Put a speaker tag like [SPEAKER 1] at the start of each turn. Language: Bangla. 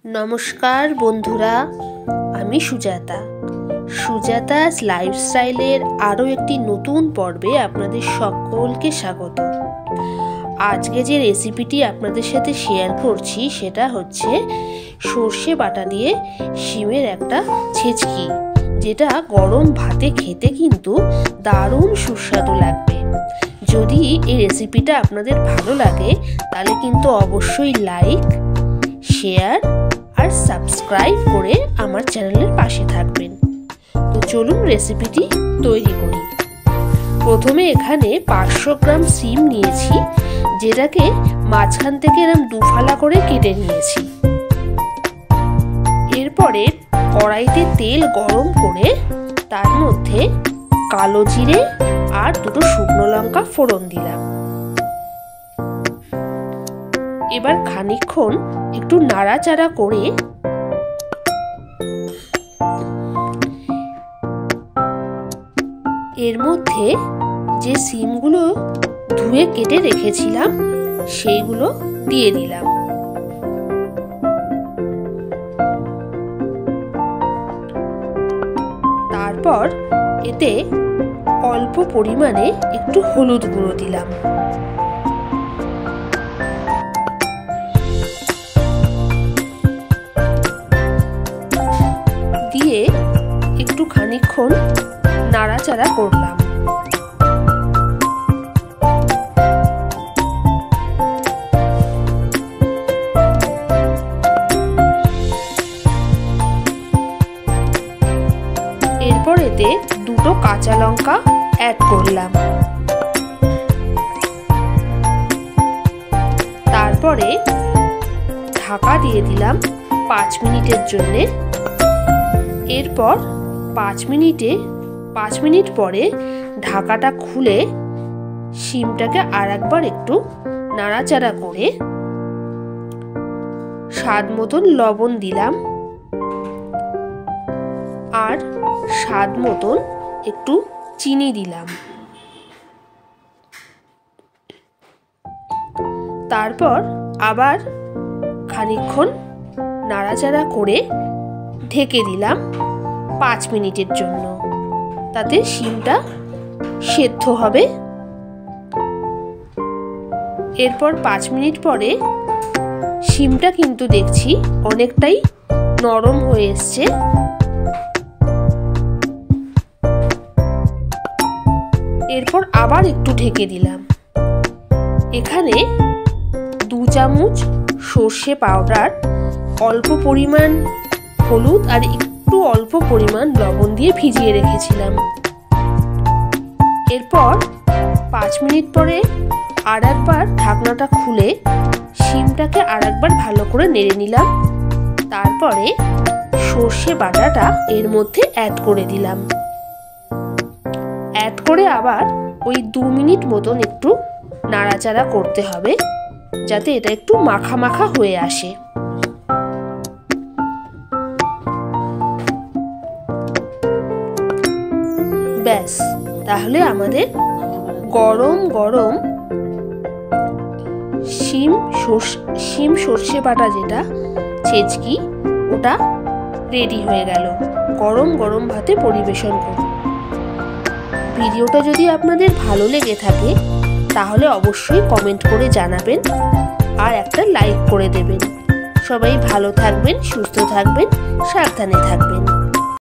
[SPEAKER 1] नमस्कार बंधुरा आमी सुजातास लाइफस्टाइलेर आरो एकटी नतून पर्वे आपनादेर सकलके स्वागत। आजके जे रेसिपिटी आपनादेर साथे शेयर करछि सेटा हच्छे सर्षे बाटा दिए शिमेर एकटा छेचकी, जेटा गरम भाते खेते किन्तु दारुण सुस्वादु लागबे। यदि এই রেসিপিটা আপনাদের ভালো লাগে তাহলে কিন্তু অবশ্যই লাইক, শেয়ার আর সাবস্ক্রাইব করে আমার চ্যানেলের পাশে থাকবেন। তো চলুন রেসিপিটি তৈরি করি। প্রথমে এখানে 500 গ্রাম সিম নিয়েছি, যেটাকে মাঝখান থেকে এরকম দুফালা করে কেটে নিয়েছি। এরপরে কড়াইতে তেল গরম করে তার মধ্যে কালো জিরে আর দুটো শুকনো লঙ্কা ফোড়ন দিলাম। এবার খানিকক্ষণ একটু নাড়াচাড়া করে এর মধ্যে যে সিমগুলো ধুয়ে কেটে রেখেছিলাম সেইগুলো দিয়ে দিলাম। তারপর এতে অল্প পরিমাণে একটু হলুদ গুঁড়ো দিলাম। দিয়ে একটু খানিকক্ষণ নাড়াচাড়া করলাম। এরপর এতে দুটো কাঁচা লঙ্কা অ্যাড করলাম। তারপরে ঢাকা দিয়ে দিলাম 5 মিনিটের জন্য। এরপর 5 মিনিট পরে ঢাকাটা খুলে শিমটাকে আরেকবার একটু নাড়াচাড়া করে স্বাদ মতন লবণ দিলাম আর স্বাদ মতন একটু চিনি দিলাম। তারপর আবার খানিকক্ষণ নাড়াচাড়া করে ঢেকে দিলাম 5 মিনিটের জন্য, তাতে শিমটা সেদ্ধ হবে। এরপর 5 মিনিট পরে শিমটা কিন্তু দেখছি অনেকটাই নরম হয়ে এসছে। এরপর আবার একটু ঢেকে দিলাম। এখানে 2 চামচ সর্ষে পাউডার, অল্প পরিমাণ হলুদ আর একটু অল্প পরিমাণ লবণ দিয়ে ভিজিয়ে রেখেছিলাম। এরপর 5 মিনিট পরে আরেকবার ঢাকনাটা খুলে শিমটাকে আরেকবার ভালো করে নেড়ে নিলাম। তারপরে সর্ষে বাটাটা এর মধ্যে অ্যাড করে দিলাম। অ্যাড করে আবার ওই 2 মিনিট মতন একটু নাড়াচাড়া করতে হবে, যাতে এটা একটু মাখা মাখা হয়ে আসে। ব্যাস, তাহলে আমাদের গরম গরম শিম সর্ষে বাটা যেটা ছেচকি, ওটা রেডি হয়ে গেল। গরম গরম ভাতে পরিবেশন করুন। ভিডিওটা যদি আপনাদের ভালো লেগে থাকে তাহলে অবশ্যই কমেন্ট করে জানাবেন আর একটা লাইক করে দেবেন। সবাই ভালো থাকবেন, সুস্থ থাকবেন, সাবধানে থাকবেন।